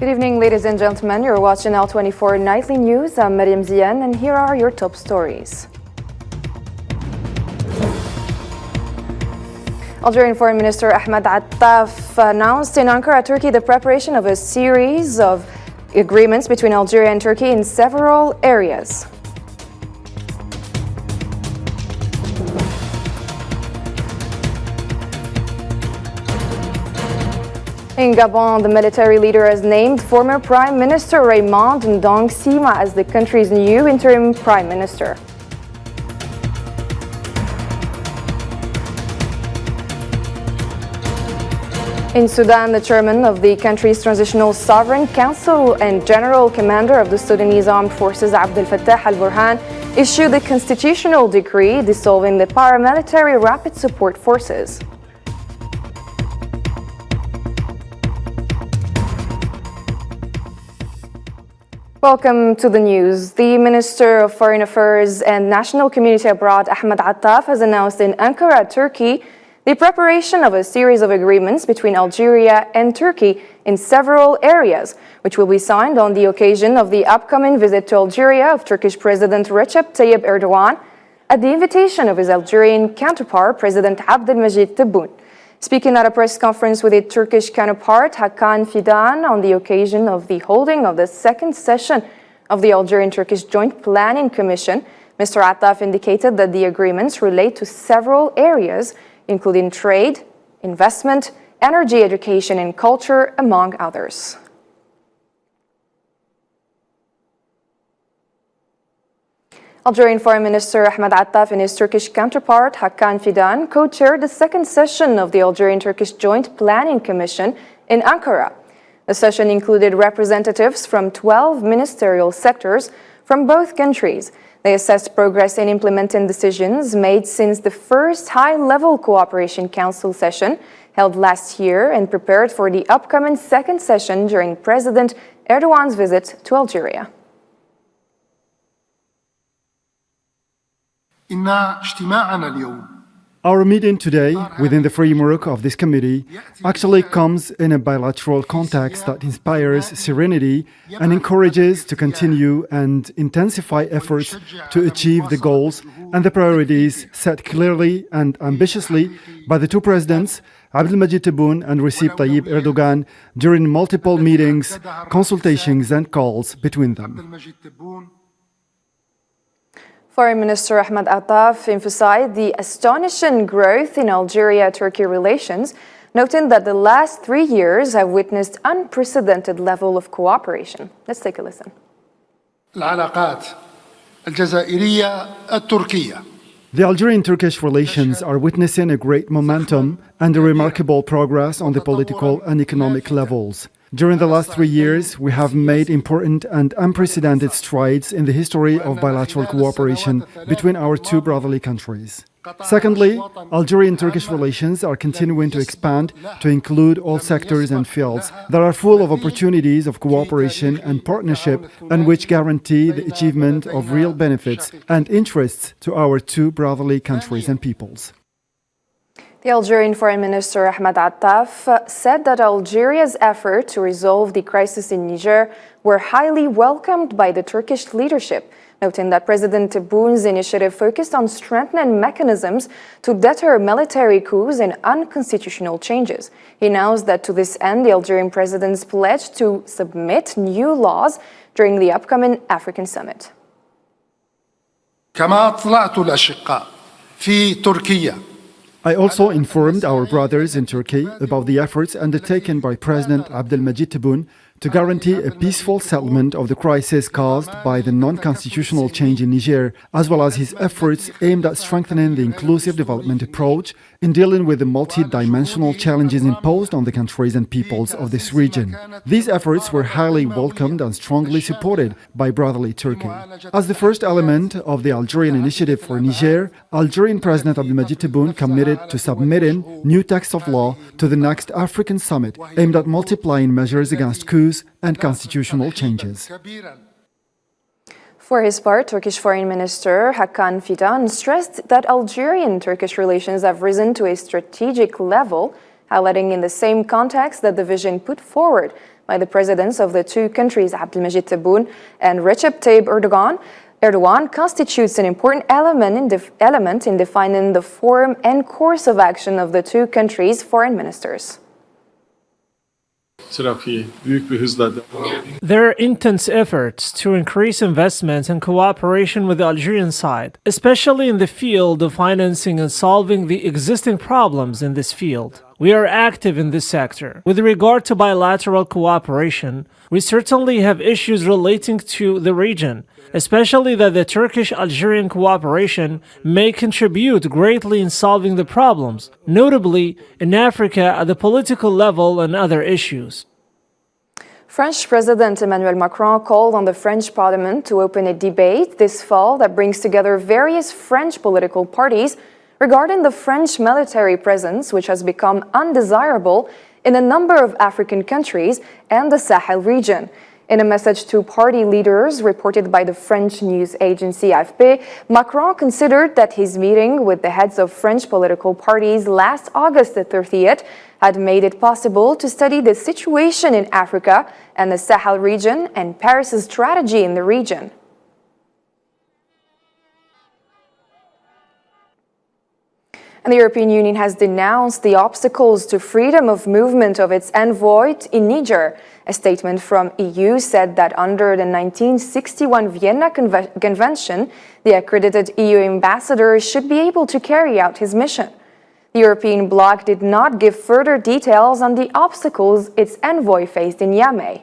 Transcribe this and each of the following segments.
Good evening, ladies and gentlemen. You're watching L24 Nightly News. I'm Mariam Zian, and here are your top stories. Algerian Foreign Minister Ahmed Attaf announced in Ankara, Turkey, the preparation of a series of agreements between Algeria and Turkey in several areas. In Gabon, the military leader has named former Prime Minister Raymond Ndong Sima as the country's new interim Prime Minister. In Sudan, the chairman of the country's Transitional Sovereign Council and General Commander of the Sudanese Armed Forces, Abdel Fattah al-Burhan, issued a constitutional decree dissolving the paramilitary Rapid Support Forces. Welcome to the news. The Minister of Foreign Affairs and National Community Abroad, Ahmed Attaf, has announced in Ankara, Turkey, the preparation of a series of agreements between Algeria and Turkey in several areas, which will be signed on the occasion of the upcoming visit to Algeria of Turkish President Recep Tayyip Erdogan at the invitation of his Algerian counterpart, President Abdelmajid Tebboune. Speaking at a press conference with its Turkish counterpart, Hakan Fidan, on the occasion of the holding of the second session of the Algerian-Turkish Joint Planning Commission, Mr. Attaf indicated that the agreements relate to several areas, including trade, investment, energy, education, and culture, among others. Algerian Foreign Minister Ahmed Attaf and his Turkish counterpart Hakan Fidan co-chaired the second session of the Algerian-Turkish Joint Planning Commission in Ankara. The session included representatives from 12 ministerial sectors from both countries. They assessed progress in implementing decisions made since the first high-level cooperation council session held last year and prepared for the upcoming second session during President Erdogan's visit to Algeria. Our meeting today, within the framework of this committee, actually comes in a bilateral context that inspires serenity and encourages to continue and intensify efforts to achieve the goals and the priorities set clearly and ambitiously by the two presidents, Abdelmajid Tebboune and Recep Tayyip Erdogan, during multiple meetings, consultations and calls between them. Foreign Minister Ahmed Attaf emphasized the astonishing growth in Algeria-Turkey relations, noting that the last 3 years have witnessed unprecedented level of cooperation. Let's take a listen. العلاقات الجزائرية التركية. The Algerian-Turkish relations are witnessing a great momentum and a remarkable progress on the political and economic levels. During the last 3 years, we have made important and unprecedented strides in the history of bilateral cooperation between our two brotherly countries. Secondly, Algerian-Turkish relations are continuing to expand to include all sectors and fields that are full of opportunities of cooperation and partnership and which guarantee the achievement of real benefits and interests to our two brotherly countries and peoples. The Algerian Foreign Minister Ahmed Attaf said that Algeria's effort to resolve the crisis in Niger were highly welcomed by the Turkish leadership, noting that President Tebboune's initiative focused on strengthening mechanisms to deter military coups and unconstitutional changes. He announced that to this end, the Algerian president's pledge to submit new laws during the upcoming African summit. كما أطلعت الأشقاء في تركيا. I also informed our brothers in Turkey about the efforts undertaken by President Abdelmajid Tebboune to guarantee a peaceful settlement of the crisis caused by the non-constitutional change in Niger, as well as his efforts aimed at strengthening the inclusive development approach in dealing with the multi-dimensional challenges imposed on the countries and peoples of this region. These efforts were highly welcomed and strongly supported by brotherly Turkey. As the first element of the Algerian initiative for Niger, Algerian President Abdelmajid Tebboune committed to submitting new texts of law to the next African summit aimed at multiplying measures against coups and constitutional changes. For his part, Turkish Foreign Minister Hakan Fidan stressed that Algerian-Turkish relations have risen to a strategic level highlighting in the same context the division put forward by the presidents of the two countries, Abdelmajid Tebboune and Recep Tayyip Erdogan constitutes an important element in defining the form and course of action of the two countries' foreign ministers. There are intense efforts to increase investment and cooperation with the Algerian side, especially in the field of financing and solving the existing problems in this field. We are active in this sector. With regard to bilateral cooperation, we certainly have issues relating to the region, especially that the Turkish-Algerian cooperation may contribute greatly in solving the problems, notably in Africa at the political level and other issues. French President Emmanuel Macron called on the French Parliament to open a debate this fall that brings together various French political parties regarding the French military presence, which has become undesirable in a number of African countries and the Sahel region. In a message to party leaders reported by the French news agency AFP, Macron considered that his meeting with the heads of French political parties last August the 30th had made it possible to study the situation in Africa and the Sahel region and Paris's strategy in the region. And the European Union has denounced the obstacles to freedom of movement of its envoy in Niger. A statement from EU said that under the 1961 Vienna Convention, the accredited EU ambassador should be able to carry out his mission. The European bloc did not give further details on the obstacles its envoy faced in Niamey.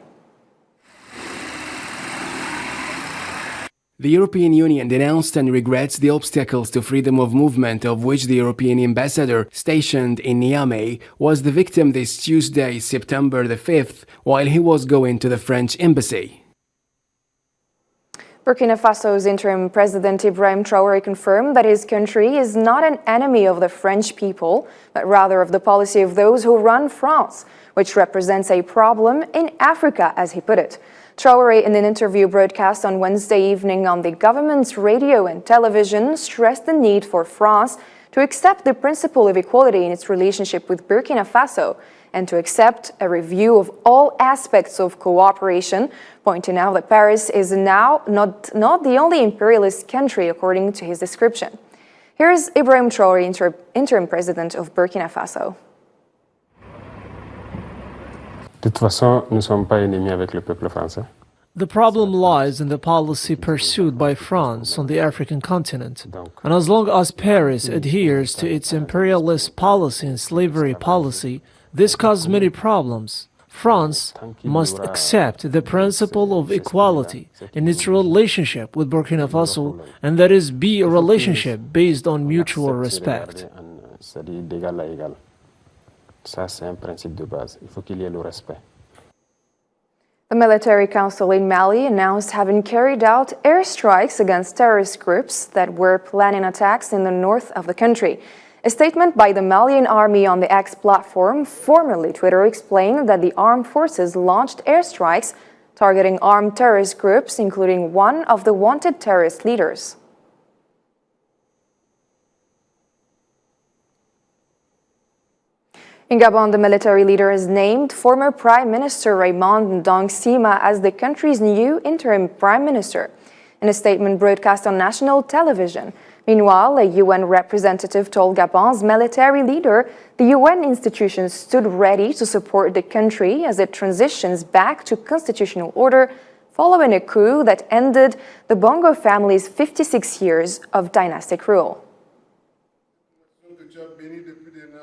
The European Union denounced and regrets the obstacles to freedom of movement of which the European ambassador stationed in Niamey was the victim this Tuesday, September the 5th, while he was going to the French embassy. Burkina Faso's interim president Ibrahim Traoré confirmed that his country is not an enemy of the French people, but rather of the policy of those who run France, which represents a problem in Africa, as he put it. Traoré, in an interview broadcast on Wednesday evening on the government's radio and television, stressed the need for France to accept the principle of equality in its relationship with Burkina Faso and to accept a review of all aspects of cooperation, pointing out that Paris is now not the only imperialist country, according to his description. Here's Ibrahim Traoré, interim president of Burkina Faso. De toute façon, nous ne sommes pas ennemis avec le peuple français. The problem lies in the policy pursued by France on the African continent. And as long as Paris adheres to its imperialist policy and slavery policy, this causes many problems. France must accept the principle of equality in its relationship with Burkina Faso, and that is be a relationship based on mutual respect. C'est-à-dire d'égal à égal. Ça, c'est un principe de base. Il faut qu'il y ait le respect. The military council in Mali announced having carried out airstrikes against terrorist groups that were planning attacks in the north of the country. A statement by the Malian army on the X platform, formerly Twitter, explained that the armed forces launched airstrikes targeting armed terrorist groups, including one of the wanted terrorist leaders. In Gabon, the military leader has named former Prime Minister Raymond Ndong as the country's new interim prime minister. In a statement broadcast on national television, meanwhile, a UN representative told Gabon's military leader the UN institutions stood ready to support the country as it transitions back to constitutional order following a coup that ended the Bongo family's 56 years of dynastic rule.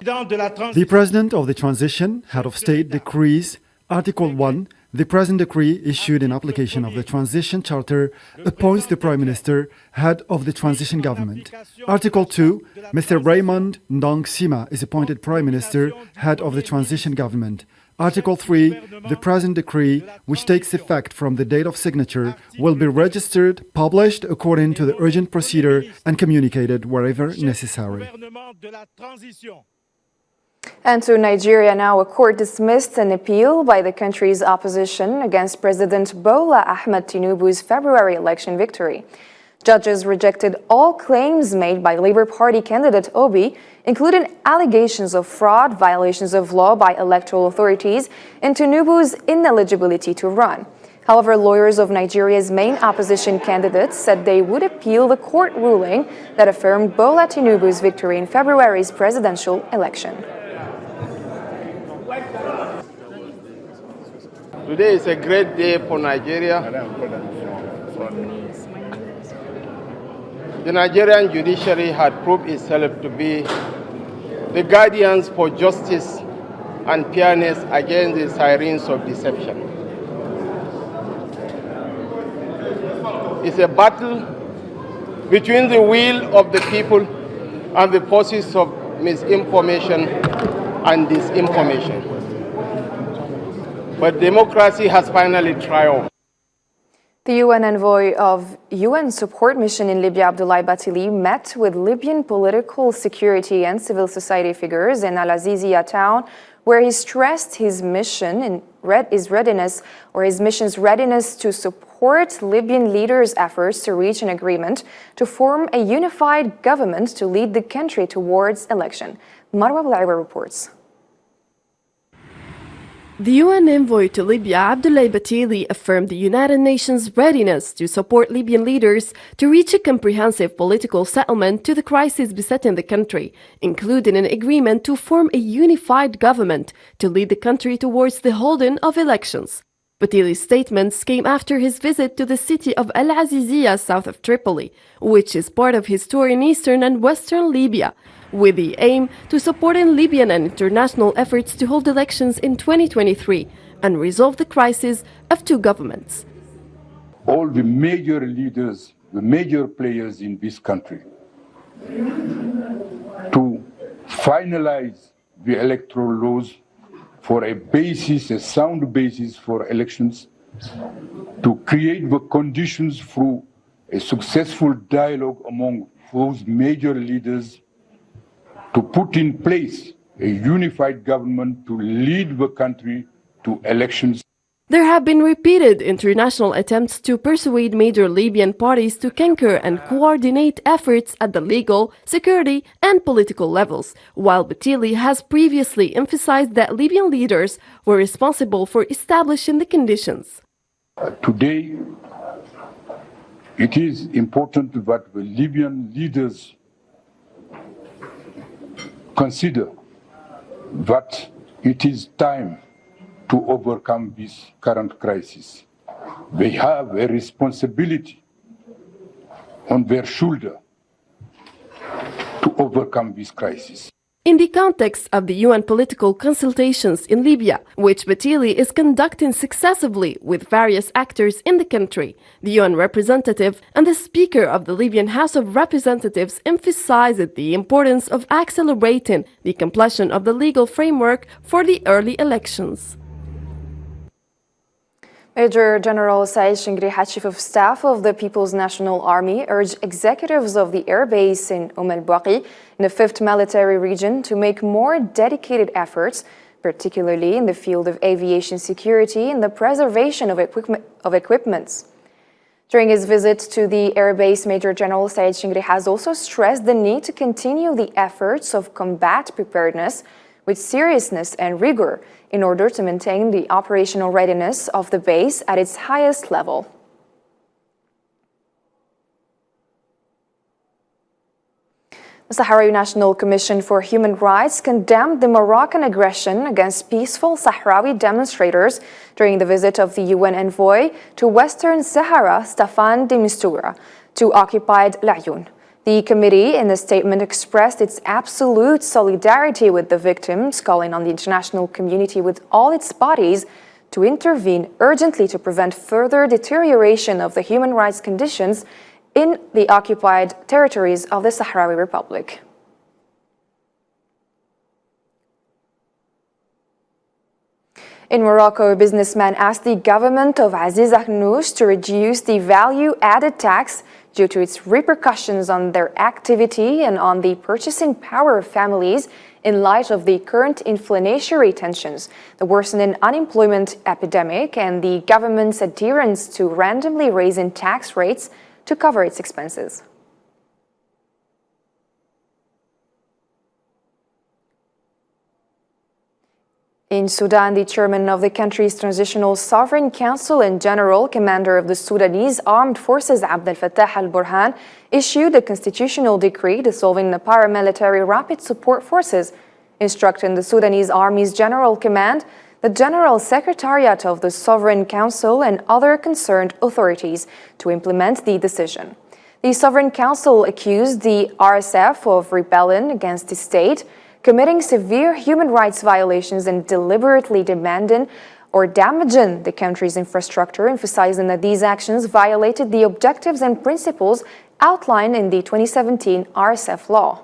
The President of the Transition, Head of State, decrees Article 1, the present decree issued in application of the Transition Charter appoints the Prime Minister, Head of the Transition Government. Article 2, Mr. Raymond Ndong is appointed Prime Minister, Head of the Transition Government. Article 3, the present decree, which takes effect from the date of signature, will be registered, published according to the urgent procedure, and communicated wherever necessary. And to Nigeria now, a court dismissed an appeal by the country's opposition against President Bola Ahmed Tinubu's February election victory. Judges rejected all claims made by Labour Party candidate Obi, including allegations of fraud, violations of law by electoral authorities, and Tinubu's ineligibility to run. However, lawyers of Nigeria's main opposition candidates said they would appeal the court ruling that affirmed Bola Tinubu's victory in February's presidential election. Today is a great day for Nigeria. The Nigerian judiciary had proved itself to be the guardians for justice and fairness against the sirens of deception. It's a battle between the will of the people and the forces of misinformation and disinformation. But democracy has finally triumphed. The UN envoy of UN support mission in Libya, Abdoulaye Bathily, met with Libyan political, security and civil society figures in Al-Azizia town, where he stressed his mission's readiness to support Libyan leaders' efforts to reach an agreement to form a unified government to lead the country towards election. Marwa Blaiwa reports. The UN envoy to Libya, Abdoulaye Bathily, affirmed the United Nations' readiness to support Libyan leaders to reach a comprehensive political settlement to the crisis besetting the country, including an agreement to form a unified government to lead the country towards the holding of elections. Bathily's statements came after his visit to the city of Al-Azizia south of Tripoli, which is part of his tour in eastern and western Libya, with the aim to supporting Libyan and international efforts to hold elections in 2023 and resolve the crisis of two governments. All the major leaders, the major players in this country, to finalize the electoral laws for a basis, a sound basis for elections, to create the conditions through a successful dialogue among those major leaders to put in place a unified government to lead the country to elections. There have been repeated international attempts to persuade major Libyan parties to concur and coordinate efforts at the legal, security and political levels, while Bathily has previously emphasized that Libyan leaders were responsible for establishing the conditions. Today, it is important that the Libyan leaders consider that it is time to overcome this current crisis. They have a responsibility on their shoulder to overcome this crisis. In the context of the UN political consultations in Libya, which Bathily is conducting successively with various actors in the country, the UN representative and the Speaker of the Libyan House of Representatives emphasized the importance of accelerating the completion of the legal framework for the early elections. Major General Said Shingrihat, Chief of Staff of the People's National Army, urged executives of the air base in Al-Baqi in the 5th Military Region to make more dedicated efforts, particularly in the field of aviation security and the preservation of equipments. During his visit to the air base, Major General Said Shingrihat has also stressed the need to continue the efforts of combat preparedness with seriousness and rigor in order to maintain the operational readiness of the base at its highest level. The Sahrawi National Commission for Human Rights condemned the Moroccan aggression against peaceful Sahrawi demonstrators during the visit of the UN envoy to Western Sahara, Staffan de Mistura, to occupied Laayoune. The committee, in a statement, expressed its absolute solidarity with the victims, calling on the international community with all its bodies to intervene urgently to prevent further deterioration of the human rights conditions in the occupied territories of the Sahrawi Republic. In Morocco, a businessman asked the government of Aziz Akhnouch to reduce the value-added tax due to its repercussions on their activity and on the purchasing power of families in light of the current inflationary tensions, the worsening unemployment epidemic, and the government's adherence to randomly raising tax rates to cover its expenses. In Sudan, the chairman of the country's Transitional Sovereign Council and General Commander of the Sudanese Armed Forces, Abdel Fattah al-Burhan, issued a constitutional decree dissolving the paramilitary Rapid Support Forces, instructing the Sudanese Army's General Command, the General Secretariat of the Sovereign Council, and other concerned authorities to implement the decision. The Sovereign Council accused the RSF of rebelling against the state, committing severe human rights violations and deliberately demanding or damaging the country's infrastructure, emphasizing that these actions violated the objectives and principles outlined in the 2017 RSF law.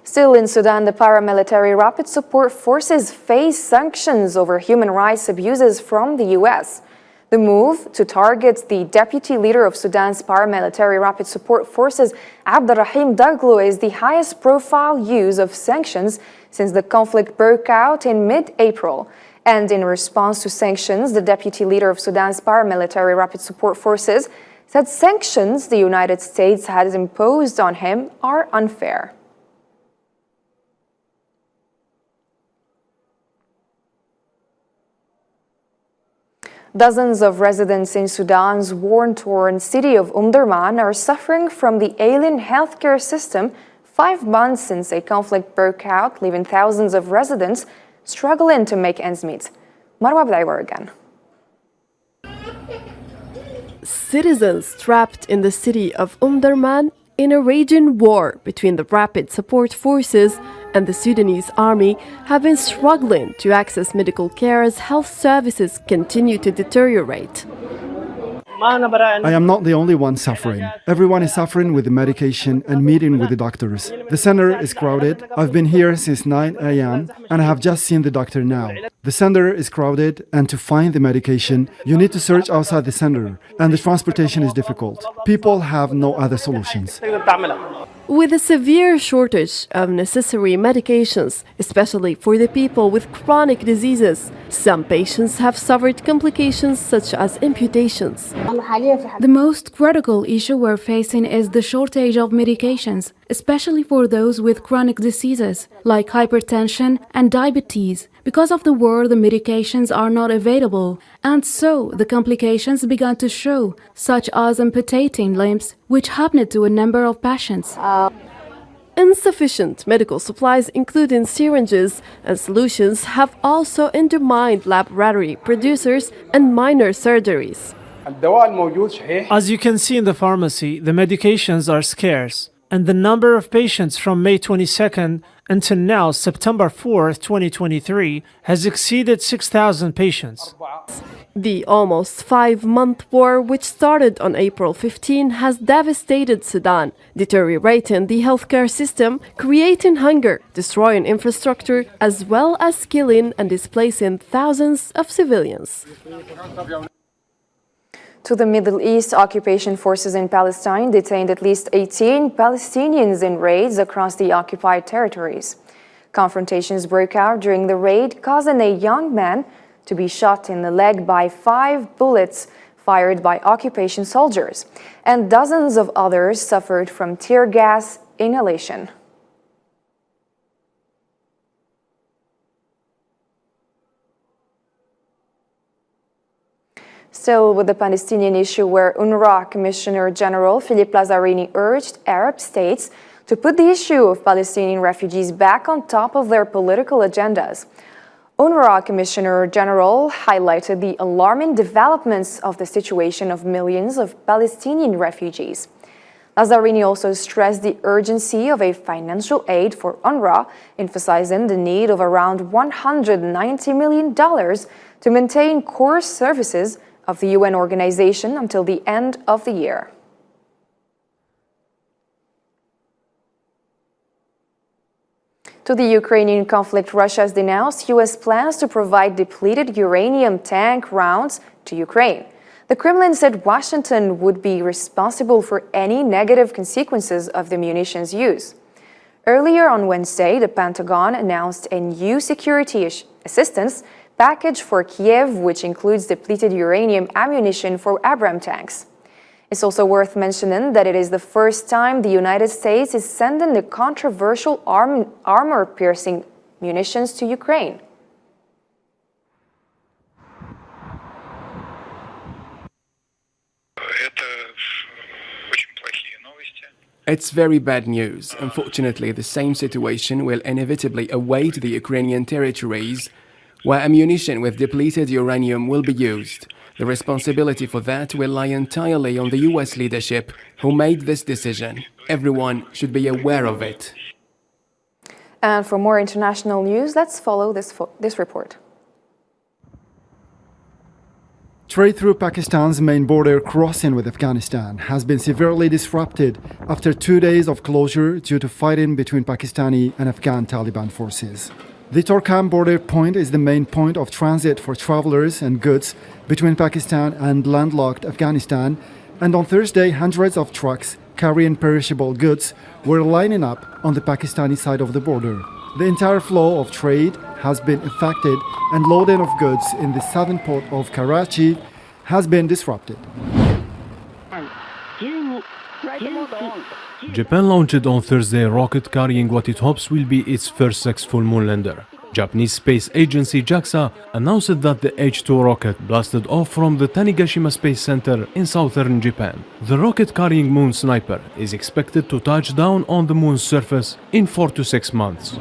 Still in Sudan, the paramilitary Rapid Support Forces face sanctions over human rights abuses from the U.S. The move to target the deputy leader of Sudan's paramilitary Rapid Support Forces, Abdurrahim Daglo, is the highest profile use of sanctions since the conflict broke out in mid-April. And in response to sanctions, the deputy leader of Sudan's paramilitary Rapid Support Forces said sanctions the United States has imposed on him are unfair. Dozens of residents in Sudan's war-torn city of Durman are suffering from the ailing healthcare system 5 months since a conflict broke out, leaving thousands of residents struggling to make ends meet. Marwa Bdaiwar again. Citizens trapped in the city of Durman in a raging war between the Rapid Support Forces and the Sudanese army have been struggling to access medical care as health services continue to deteriorate. I am not the only one suffering. Everyone is suffering with the medication and meeting with the doctors. The center is crowded. I've been here since 9 a.m. and I have just seen the doctor now. The center is crowded, and to find the medication, you need to search outside the center, and the transportation is difficult. People have no other solutions. With a severe shortage of necessary medications, especially for the people with chronic diseases, some patients have suffered complications such as amputations. The most critical issue we're facing is the shortage of medications, especially for those with chronic diseases like hypertension and diabetes. Because of the war, the medications are not available, and so the complications began to show, such as amputating limbs, which happened to a number of patients. Insufficient medical supplies, including syringes and solutions, have also undermined laboratory producers and minor surgeries. As you can see in the pharmacy, the medications are scarce, and the number of patients from May 22nd until now, September 4th, 2023, has exceeded 6,000 patients. The almost 5-month war, which started on April 15, has devastated Sudan, deteriorating the healthcare system, creating hunger, destroying infrastructure, as well as killing and displacing thousands of civilians. To the Middle East, occupation forces in Palestine detained at least 18 Palestinians in raids across the occupied territories. Confrontations broke out during the raid, causing a young man to be shot in the leg by 5 bullets fired by occupation soldiers, and dozens of others suffered from tear gas inhalation. Still with the Palestinian issue, where UNRWA Commissioner General Philippe Lazzarini urged Arab states to put the issue of Palestinian refugees back on top of their political agendas. UNRWA Commissioner General highlighted the alarming developments of the situation of millions of Palestinian refugees. Lazzarini also stressed the urgency of a financial aid for UNRWA, emphasizing the need of around $190 million to maintain core services of the UN organization until the end of the year. To the Ukrainian conflict, Russia has denounced U.S. plans to provide depleted uranium tank rounds to Ukraine. The Kremlin said Washington would be responsible for any negative consequences of the munitions use. Earlier on Wednesday, the Pentagon announced a new security assistance package for Kiev, which includes depleted uranium ammunition for Abrams tanks. It's also worth mentioning that it is the first time the United States is sending the controversial armor-piercing munitions to Ukraine. It's very bad news. Unfortunately, the same situation will inevitably await the Ukrainian territories, where ammunition with depleted uranium will be used. The responsibility for that will lie entirely on the US leadership, who made this decision. Everyone should be aware of it. And for more international news, let's follow this report. Trade through Pakistan's main border crossing with Afghanistan has been severely disrupted after 2 days of closure due to fighting between Pakistani and Afghan Taliban forces. The Torkham border point is the main point of transit for travelers and goods between Pakistan and landlocked Afghanistan, and on Thursday, hundreds of trucks carrying perishable goods were lining up on the Pakistani side of the border. The entire flow of trade has been affected, and loading of goods in the southern port of Karachi has been disrupted. Japan launched on Thursday a rocket carrying what it hopes will be its first successful moon lander. Japanese space agency JAXA announced that the H-2 rocket blasted off from the Tanegashima Space Center in southern Japan. The rocket carrying Moon Sniper is expected to touch down on the moon's surface in 4 to 6 months.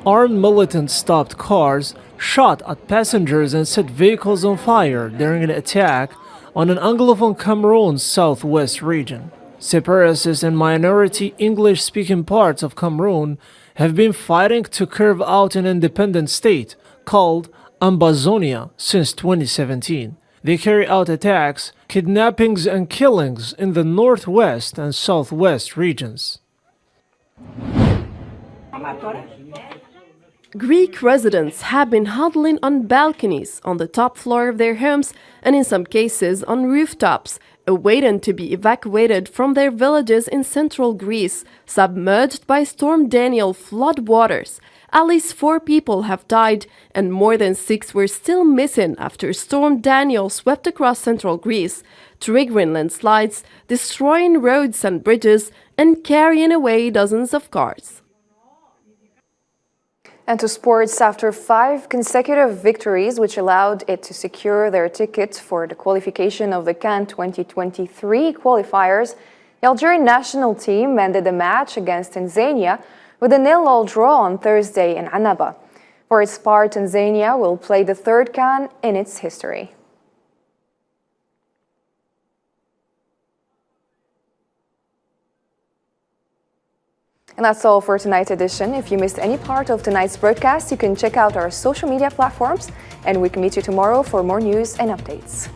Armed militants stopped cars, shot at passengers and set vehicles on fire during an attack on an Anglophone Cameroon's southwest region. Separatists and minority English-speaking parts of Cameroon have been fighting to carve out an independent state called Ambazonia since 2017. They carry out attacks, kidnappings and killings in the northwest and southwest regions. Greek residents have been huddling on balconies on the top floor of their homes and in some cases on rooftops, awaiting to be evacuated from their villages in central Greece, submerged by Storm Daniel floodwaters. At least 4 people have died and more than 6 were still missing after Storm Daniel swept across central Greece, triggering landslides, destroying roads and bridges, and carrying away dozens of cars. And to sports, after 5 consecutive victories, which allowed it to secure their ticket for the qualification of the CAN 2023 qualifiers, the Algerian national team ended the match against Tanzania with a 0-0 draw on Thursday in Annaba. For its part, Tanzania will play the 3rd CAN in its history. And that's all for tonight's edition. If you missed any part of tonight's broadcast, you can check out our social media platforms, and we can meet you tomorrow for more news and updates.